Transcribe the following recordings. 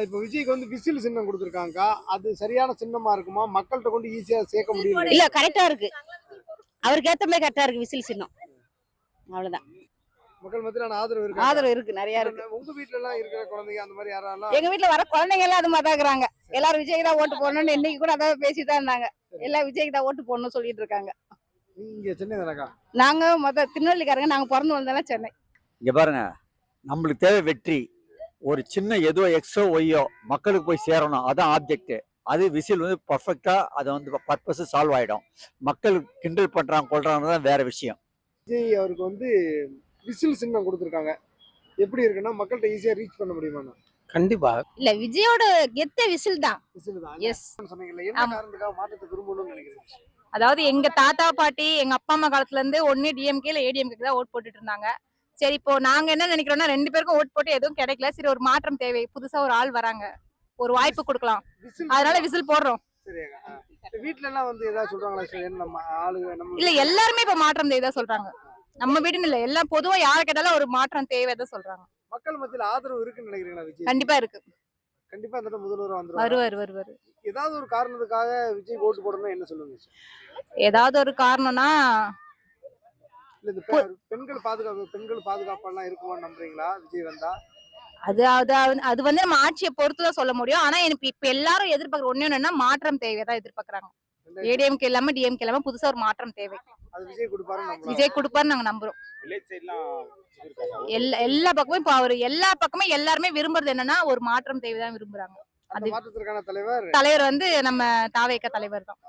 இப்ப விஜய்க்கு வந்து விசில் சின்னம் குடுத்துருக்காங்க. அது சரியான சின்னமா இருக்குமா? மக்கள்ட்ட கொண்டு ஈஸியா சேர்க்க முடியும்னு இல்ல நினைக்கிறீங்களா? கரெக்டா இருக்கு. அவருக்கு ஏத்த மாதிரி கரெக்டா இருக்கு விசில் சின்னம். அவ்வளவுதான். மக்கள் மத்தியிலான ஆதரவு இருக்காக்கா? ஆதரவு இருக்கு, நிறைய இப்ப இருக்கு. உங்க வீட்ல எல்லாம் இருக்கிற குழந்தைங்க அந்த மாதிரி யாரெல்லாம் எங்க வீட்ல வர குழந்தைங்க எல்லாம் அது மாதிரி தான் இருக்கிறாங்க. எல்லாரும் விஜய்க்கு தான் ஓட்டு போடணும்னு இன்னைக்கு கூட அதான் பேசிட்டு தான் இருந்தாங்க. எல்லாம் விஜய்க்கு தான் ஓட்டு போடணும்னு சொல்லிட்டு இருக்காங்க. நீங்க சென்னை தானக்கா? நாங்க திருநெல்வேலிக்காரங்க, நாங்க பிறந்து வந்ததெல்லாம் சென்னை. இங்க பாருங்க, நம்மளுக்கு தேவை வெற்றி. ஒரு சின்ன ஏதோ எக்ஸோ ஒய்யோ மக்களுக்கு போய் சேரணும், அதான் ஆப்ஜெக்ட். அது விசில் வந்து பர்ஃபெக்டா அதை வந்து பர்பஸ் சால்வ் ஆயிடும். மக்கள் கிண்டல் பண்றாங்க கொள்றாங்க தான் வேற விஷயம். விஜய் அவருக்கு வந்து விசில் சின்னம் குடுத்துருக்காங்க. எப்படி இருக்குன்னா மக்கள்கிட்ட ஈஸியா ரீச் பண்ண முடியுமா? கண்டிப்பா. இல்ல விஜயோட கெத்த விசில் தான். விசில் தான். எஸ். சொன்னீங்கல்ல, என்ன ஆமா. காரணத்துக்காக மாற்றத்தை விரும்பணும்னு நினைக்கிறீங்க? அதாவது எங்க தாத்தா பாட்டி எங்க அப்பா அம்மா காலத்துல இருந்து ஒன்னு டிஎம்கே இல்ல ஏடிஎம்கே தான் ஓட் போட்டுட்டு இருந்தாங்க. சரி, இப்போ நாங்க என்ன நினைக்கிறோம்னா 2 பேருக்கும் ஓட் போட்டு எதுவும் கிடைக்கல. சரி, ஒரு மாற்றம் தேவை, புதுசா ஒரு ஆள் வராங்க, ஒரு வாய்ப்பு கொடுக்கலாம், விசில் அதனால விசில் போடுறோம். சரியாக்கா. வீட்ல எல்லாம் வந்து ஏதாவது சொல்றாங்களா? சரி, நம்ம ஆளுங்க நம்ம இல்ல எல்லாருமே இப்ப மாற்றம் தேவை தான் சொல்றாங்க. நம்ம வீடுன்னு இல்ல, எல்லாம் பொதுவா யார கேட்டாலும் ஒரு மாற்றம் தேவை தான் சொல்றாங்க. மக்கள் மத்தியில ஆதரவு இருக்குன்னு நினைக்கிறீங்களா விஜய்? கண்டிப்பா இருக்கு. கண்டிப்பா அந்த முதல்வர் வந்துருவாரு. வருவாரு. ஏதாவது ஒரு காரணத்துக்காக விஜய் ஓட்டு போடணும்னா என்ன சொல்லுங்க? ஏதாவது ஒரு காரணம்னா இல்ல இந்த பெண்கள் பாதுகாப்பெல்லாம் இருக்குமான்னு நம்புறீங்களா விஜய் வந்தா? அது அது அது வந்து நம்ம ஆட்சியை பொறுத்துதான் சொல்ல முடியும். ஆனா எனக்கு இப்ப எல்லாரும் எதிர்பார்க்கற ஒண்ணு என்னன்னா மாற்றம் தேவைதான் எதிர்பார்க்கறாங்க. ஏடிஎம்கே இல்லாம டிஎம்கே இல்லாம புதுசா ஒரு மாற்றம் தேவை. அது விஜய் கொடுப்பாருன்னு நம்பலாம். விஜய் கொடுப்பாரு நாங்க நம்புறோம். எல்லா பக்கமும் இப்ப அவரு எல்லா பக்கமும் எல்லாருமே விரும்புறது என்னன்னா ஒரு மாற்றம் தேவைதான் விரும்புறாங்க. அந்த மாற்றத்திற்கான தலைவர் தலைவர் வந்து நம்ம தாவேக தலைவர் தான்.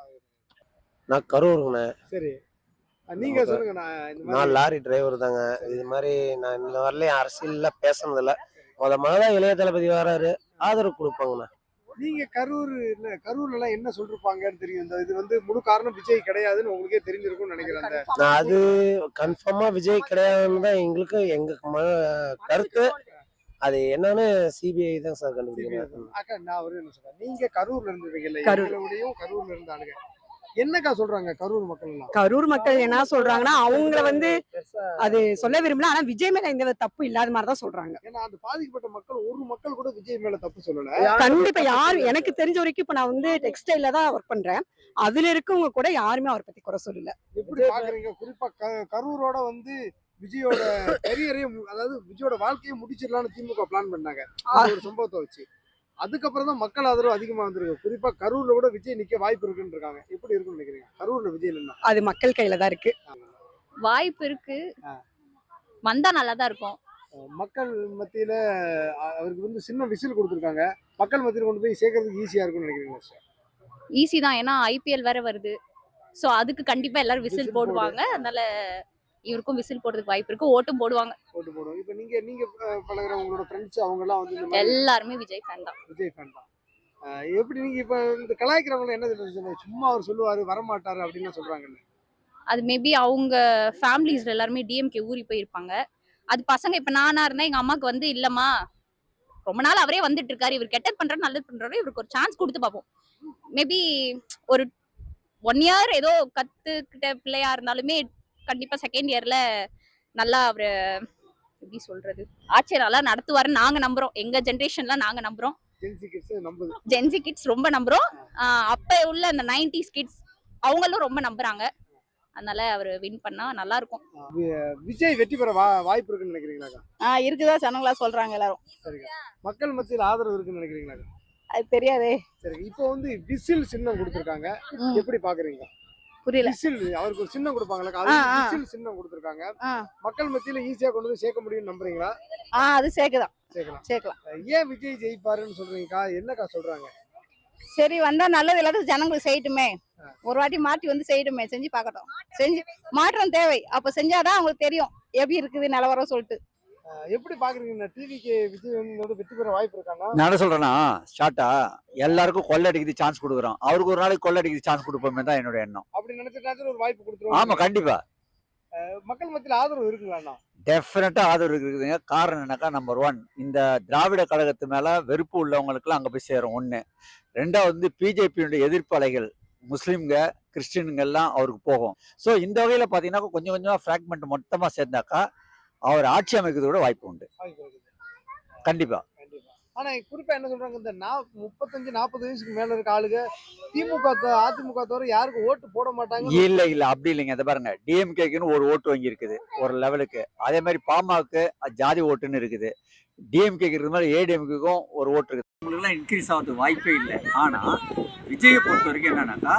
நான் கரூருங்கண்ணே. சரி, நீங்க சொல்லுங்க. நான் லாரி டிரைவர் தாங்க. இது மாதிரி நான் இந்த வரலையும் அரசியல்ல பேசுனதில்ல. முதல்ல இளைய தளபதி வராரு, ஆதரவு கொடுப்பாங்கண்ணா. நீங்க கரூர்ல எல்லாம் என்ன சொல்லிருப்பாங்கன்னு தெரியும். இந்த இது வந்து முழு காரணம் விஜய் கிடையாதுன்னு உங்களுக்கே தெரிஞ்சிருக்கும்னு நினைக்கிறேன். நான் அது கன்ஃபார்மா விஜய் கிடையாதுன்னு தான் எங்க கருத்து. அது என்னன்னு சிபிஐ தான் சார் கண்டுபிடிக்கணும். அக்கா, நான் ஒரு என்ன சொல்றேன், நீங்க கரூர்ல இருந்தீங்கல்ல, கரூர்ல இருந்தானுங்க. என்னக்கா சொல்றாங்க கரூர் மக்கள் எல்லாம்? கரூர் மக்கள் என்ன சொல்றாங்கன்னா, அவங்கள வந்து அது சொல்ல விரும்பல, ஆனா விஜய் மேல எந்த தப்பு இல்லாத மாதிரிதான் சொல்றாங்க. ஏன்னா அந்த பாதிக்கப்பட்ட மக்கள் ஒரு மக்கள் கூட விஜய் மேல தப்பு சொல்லல. கண்டிப்பா யாரும் எனக்கு தெரிஞ்ச வரைக்கும் இப்ப நான் வந்து டெக்ஸ்டைல்ல தான் ஒர்க் பண்றேன். அதுல இருக்கவங்க கூட யாருமே அவரை பத்தி குறை சொல்லல. எப்படி பாக்குறீங்க? குறிப்பா கரூரோட வந்து விஜயோட கரியரையும், அதாவது விஜயோட வாழ்க்கையை முடிச்சிடலாம்னு திமுக பிளான் பண்ணாங்க ஒரு சம்பவத்தை வச்சு. அதுக்கப்புறம் தான் மக்கள் ஆதரவு அதிகமா வந்திருக்கு. குறிப்பா கரூர்ல கூட விஜய் நிக்க வாய்ப்பு இருக்குன்னு இருக்காங்க. எப்படி இருக்குன்னு நினைக்கிறீங்க கரூர்ல விஜய் இல்லைன்னா? அது மக்கள் கையில தான் இருக்கு. வாய்ப்பு இருக்கு, வந்தா நல்லாதான் இருக்கும். மக்கள் மத்தியில அவருக்கு வந்து சின்ன விசில் கொடுத்துருக்காங்க. மக்கள் மத்தியில கொண்டு போய் சேர்க்கறதுக்கு ஈஸியா இருக்கும்னு நினைக்கிறீங்களா சார்? ஈஸி தான், ஏன்னா ஐபிஎல் வேற வருது. சோ அதுக்கு கண்டிப்பா எல்லாரும் விசில் போடுவாங்க. அதனால இவருக்கும் விசில் போடுறதுக்கு வாய்ப்பு இருக்கு, ஓட்டும் போடுவாங்க. ஓட்டு போடுவோம். இப்ப நீங்க பழகுற உங்களோட ஃப்ரெண்ட்ஸ் அவங்க எல்லாம் வந்து இந்த மாதிரி எல்லாருமே விஜய் ஃபேன் தான். விஜய் ஃபேன் தான். எப்படி நீங்க இப்ப இந்த கலாய்க்கிறவங்க என்ன சொல்லுவாங்க? சும்மா அவர் சொல்லுவாரு வரமாட்டாரு அப்படின்னு சொல்றாங்கல்ல. அது மேபி அவங்க ஃபேமிலிஸ்ல எல்லாருமே டிஎம்கே ஊறி போயிருப்பாங்க. அது பசங்க இப்ப நானா இருந்தா எங்க அம்மாக்கு வந்து இல்லம்மா ரொம்ப நாள் அவரே வந்துட்டு இருக்காரு, இவர் கெட்டது பண்றாரு நல்லது பண்றாரு, இவருக்கு ஒரு சான்ஸ் கொடுத்து பார்ப்போம். மேபி ஒரு 1 இயர் ஏதோ கத்துக்கிட்ட பிள்ளையா இருந்தாலுமே கண்டிப்பா செகண்ட் இயர்ல நல்லா அவரு எப்படி சொல்றது ஆட்சியை நல்லா நடத்துவாருன்னு நாங்க நம்புறோம். எங்க ஜெனரேஷன்ல நாங்க நம்புறோம். ஜென்சி கிட்ஸ் ரொம்ப நம்புறோம். அப்ப உள்ள அந்த 90s கிட்ஸ் அவங்களும் ரொம்ப நம்புறாங்க. அதனால அவரு வின் பண்ணா நல்லா இருக்கும். விஜய் வெற்றி பெற வாய்ப்பு இருக்குன்னு நினைக்கிறீங்களா? இருக்குதா ஜனங்களா சொல்றாங்க எல்லாரும். சரிங்க. மக்கள் மத்தியில் ஆதரவு இருக்குன்னு நினைக்கிறீங்களா? அது தெரியாதே. சரி, இப்போ வந்து விசில் சின்னம் கொடுத்துருக்காங்க. எப்படி பாக்குறீங்க? புரியல. விசில் அவருக்கு ஒரு சின்னம் கொடுப்பாங்களா? அது விசில் சின்னம் கொடுத்துருக்காங்க. மக்கள் மத்தியில ஈஸியா கொண்டு வந்து சேர்க்க முடியும்னு நம்புறீங்களா? அது சேர்க்கலாம். ஏன் விஜய் ஜெயிப்பாருன்னு சொல்றீங்கக்கா? என்னக்கா சொல்றாங்க? சரி, வந்தா நல்லது, எல்லாத்தையும் ஜனங்களுக்கு செய்யட்டுமே. ஒரு வாட்டி மாற்றி வந்து செய்யட்டுமே, செஞ்சு பார்க்கட்டும். செஞ்சு மாற்றம் தேவை. அப்ப செஞ்சாதான் அவங்களுக்கு தெரியும் எப்படி இருக்குது நிலவரம் சொல்லிட்டு. எப்படி பாக்குறீங்க? டிவிக்கு விஜய் வந்து வெற்றி பெற வாய்ப்பு இருக்காங்க? நான் என்ன சொல்றேன்னா, ஷார்ட்டா எல்லாருக்கும் கொள்ளடிக்கிறது சான்ஸ் கொடுக்குறோம், அவருக்கு ஒரு நாளைக்கு கொள்ளடிக்கிறது சான்ஸ் கொடுப்போமே தான் என்னோட எண்ணம். அப்படி நினைச்சிட்டாச்சும் ஒரு வாய்ப்பு கொடுத்துருவோம். ஆமா, கண்டிப்பா. மக்கள் மத்தியில் ஆதரவு இருக்குங்களா? டெஃபினட்டா ஆதரவு இருக்குதுங்க. காரணம் என்னக்கா, நம்பர் 1 இந்த திராவிட கழகத்து மேல வெறுப்பு உள்ளவங்களுக்குலாம் அங்க போய் சேரும். 1. 2வது வந்து பிஜேபியுடைய எதிர்ப்பாளைகள் முஸ்லீம்க கிறிஸ்டின்ங்க எல்லாம் அவருக்கு போகும். ஸோ இந்த வகையில பாத்தீங்கன்னா கொஞ்சம் கொஞ்சமா ஃபிராக்மெண்ட் மொத்தமா சேர்ந்தாக்கா அவர் ஆட்சி அமைக்கிறது கூட வாய்ப்பு உண்டு. கண்டிப்பா. ஆனா குறிப்பா என்ன சொல்றாங்க, இந்த 35-40 வயசுக்கு மேல இருக்க ஆளுங்க திமுக அதிமுக தவிர யாருக்கும் ஓட்டு போட மாட்டாங்க. இல்ல அப்படி இல்லைங்க. இதை பாருங்க, டிஎம்கேக்குன்னு ஒரு ஓட்டு வங்கி இருக்குது ஒரு லெவலுக்கு. அதே மாதிரி பாமகக்கு ஜாதி ஓட்டுன்னு இருக்குது. டிஎம்கேக்கு இருக்கிற மாதிரி ஏடிஎம்கேக்கும் ஒரு ஓட்டு இருக்குது. உங்களுக்குலாம் இன்க்ரீஸ் ஆகிறதுக்கு வாய்ப்பே இல்லை. ஆனா விஜயை பொறுத்த வரைக்கும் என்னன்னாக்கா,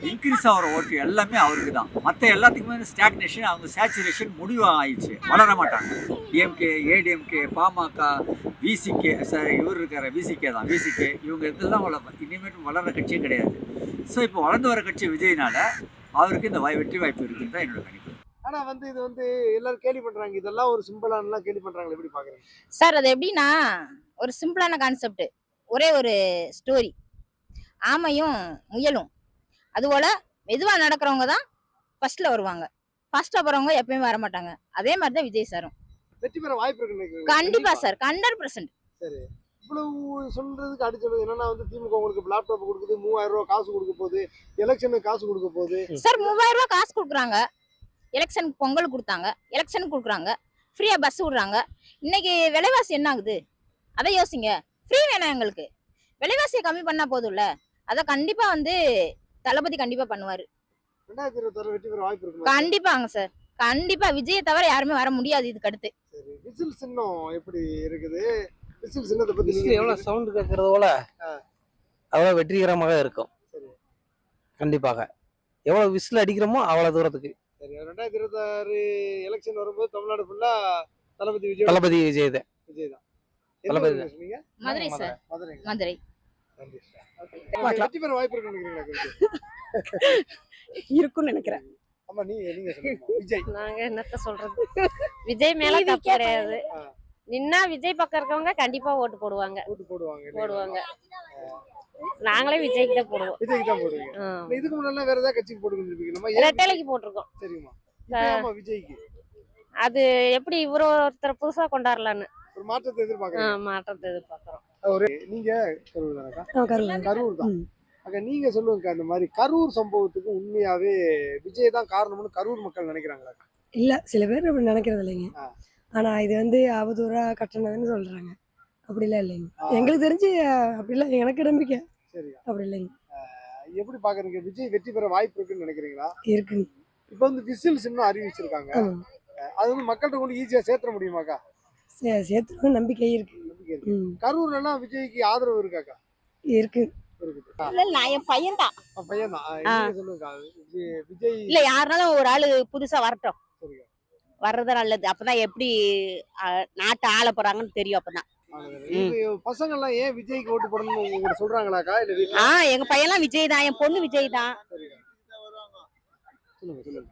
இன்க்ரீஸ் ஆகிற ஓட்டு எல்லாமே அவருக்கு தான். மற்ற எல்லாத்துக்குமே ஸ்டாக்னேஷன், அவங்க சேச்சுரேஷன் முடிவு ஆயிடுச்சு, வளர மாட்டாங்க. DMK, ADMK, PMK, VCK, sir இவர் இருக்கார விசிகே தான், விசிகே, இவங்க இதெல்லாம் இனிமேட்டு வளர்ற கட்சியே கிடையாது. ஸோ இப்போ வளர்ந்து வர கட்சி விஜய்னால அவருக்கு இந்த வெற்றி வாய்ப்பு இருக்குன்னு தான் என்னோட கணிப்பு. ஆனா வந்து இது வந்து எல்லாரும் கேலி பண்றாங்க, இதெல்லாம் ஒரு சிம்பிளானலாம் கேலி பண்றாங்க, எப்படி பாக்குறீங்க? சார் அது எப்படின்னா ஒரு சிம்பிளான கான்செப்ட், ஒரே ஒரு ஸ்டோரி, ஆமையும் முயலும். அதுபோல மெதுவா நடக்கிறவங்க தான் ஃபர்ஸ்ட்ல வருவாங்க, ஃபர்ஸ்ட்ல போறவங்க எப்பயுமே வர மாட்டாங்க. அதே மாதிரி தான் விஜய் சாரும் வெற்றி பெற வாய்ப்பு இருக்கு கண்டிப்பா சார், 100%. சரி, இவ்வளவு சொல்றதுக்கு அடிச்சது என்னன்னா வந்து திமுக உங்களுக்கு லேப்டாப் கொடுக்குது, 3000 ரூபாய் காசு கொடுக்க போகுது, எலெக்ஷனுக்கு காசு கொடுக்க போகுது. சார் 3000 ரூபாய் காசு கொடுக்குறாங்க, எலெக்ஷனுக்கு பொங்கல் கொடுத்தாங்க, எலெக்ஷனுக்கு கொடுக்குறாங்க, ஃப்ரீயா பஸ் விடுறாங்க. இன்னைக்கு விலைவாசி என்ன ஆகுது அதை யோசிங்க. ஃப்ரீ வேணாம் எங்களுக்கு, விலைவாசியை கம்மி பண்ணா போதும்ல. அதை கண்டிப்பா வந்து தளபதி கண்டிப்பா பண்ணுவாரு. 2026 வெற்றி பெற வாய்ப்பு இருக்கு. கண்டிப்பாங்க சார், கண்டிப்பா விஜயை தவிர யாருமே வர முடியாது இதுக்கு அடுத்து. சரி, விசில் சின்னம் எப்படி இருக்குது? விசில் சின்னத்தை பத்தி விசில் எவ்வளவு சவுண்ட் கேட்கறது போல அவ்வளவு வெற்றிகரமாக இருக்கும். சரி. கண்டிப்பாக எவ்வளவு விசில் அடிக்கிறோமோ அவ்வளவு தூரத்துக்கு. சரி, 2026 எலெக்ஷன் வரும்போது தமிழ்நாடு ஃபுல்லா தளபதி விஜய் தான். விஜய் தான். தளபதி எந்த ஊரு சொன்னீங்க? மதுரை சார், மதுரை. மதுரை. வெற்றி பெற வாய்ப்பு இருக்குன்னு நினைக்கிறீங்களா? இருக்குன்னு நினைக்கிறேன். ஆமா, நீங்க சொல்லுங்க. விஜய். நாங்க என்னத்த சொல்றது, விஜய் மேல தப்பு கிடையாது. நின்னா விஜய் பக்கம் இருக்கவங்க கண்டிப்பா ஓட்டு போடுவாங்க. ஓட்டு போடுவாங்க. நாங்களே விஜய்க்கு தான் போடுவோம். விஜய்க்கு தான் போடுவீங்க. இதுக்கு முன்னாடி வேற ஏதாவது கட்சிக்கு போட்டுருக்கீங்க? நம்ம ரெட்டலைக்கு போட்டிருக்கோம். சரிமா. ஆமா, விஜய்க்கு அது எப்படி இவரு ஒருத்தர் புதுசா கொண்டாடலான்னு ஒரு மாற்றத்தை எதிர்பார்க்கறீங்க? மாற்றத்தை எதிர்பார்க்கிறோம். நீங்க கரூர் தானக்கா? கரூர். கரூர் தான். அக்கா, நீங்க சொல்லுங்க, அந்த மாதிரி கரூர் சம்பவத்துக்கு உண்மையாவே விஜய் தான் காரணம்னு கரூர் மக்கள் நினைக்கிறாங்களா? இல்ல, சில பேர் அப்படி நினைக்கிறது இல்லைங்க. ஆனா இது வந்து அவதூறா கட்டணதுன்னு சொல்றாங்க. அப்படிலாம் இல்லைங்க, எங்களுக்கு தெரிஞ்சு அப்படிலாம் எனக்கு நம்பிக்கை. சரி, அப்படி இல்லைங்க. எப்படி பாக்குறீங்க? விஜய் வெற்றி பெற வாய்ப்பு இருக்குன்னு நினைக்கிறீங்களா? இருக்குங்க. இப்ப வந்து விசில் சின்னம் அறிவிச்சிருக்காங்க, அது வந்து மக்கள்கிட்ட கொண்டு ஈஸியா சேர்த்த முடியுமாக்கா? சேர்த்து நம்பிக்கை இருக்கு. கரூர்ல எல்லாம் விஜய்க்கு ஆதரவு இருக்காக்கா? இருக்கு. நான் என் பையன் தான். பையன் தான். சொல்லுங்க விஜய். இல்ல யாருனாலும் ஒரு ஆளு புதுசா வரட்டும், சரிங்க, வர்றது நல்லது. அப்பதான் எப்படி நாட்டை ஆள போறாங்கன்னு தெரியும். அப்பதான் பசங்க எல்லாம் ஏன் விஜய்க்கு ஓட்டு போடணும்னு உங்களுக்கு சொல்றாங்களாக்கா? இல்ல எங்க பையன்லாம் விஜய் தான், என் பொண்ணு விஜய் தான். சொல்லுங்க.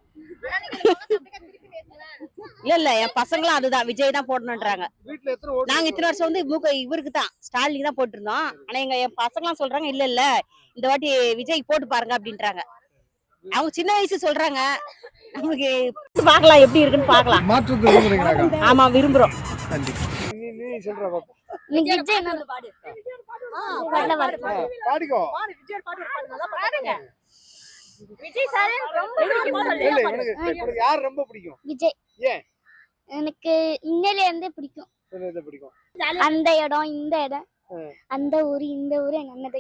இல்ல என் பசங்களும் அதுதான், விஜய் தான் போடணும்ன்றாங்க. வீட்டுல எத்தனை ஓட்டு? நாங்க இத்தனை வருஷம் வந்து இவருக்கு தான், ஸ்டாலினுக்கு தான் போட்டிருந்தோம். ஆனா என் பசங்களாம் சொல்றாங்க இல்ல இந்த வாட்டி விஜய் போட்டு பாருங்க அப்படின்றாங்க. அவங்க சின்ன வயசு சொல்றாங்க, நமக்கு பாக்கலாம் எப்படி இருக்குன்னு பாக்கலாம். மாற்றத்தை விரும்புறீங்களாக்கா? ஆமா, விரும்புறோம். நீ சொல்ற பாப்பா. பாடிக்கோ. விஜய் சார் ரொம்ப இல்ல, எனக்கு யார் ரொம்ப பிடிக்கும்? விஜய். ஏன்? எனக்கு இன்னையில இருந்தே பிடிக்கும். பிடிக்கும். அந்த இடம், இந்த இடம், அந்த ஊரு, இந்த ஊரு, எங்க அண்ணன்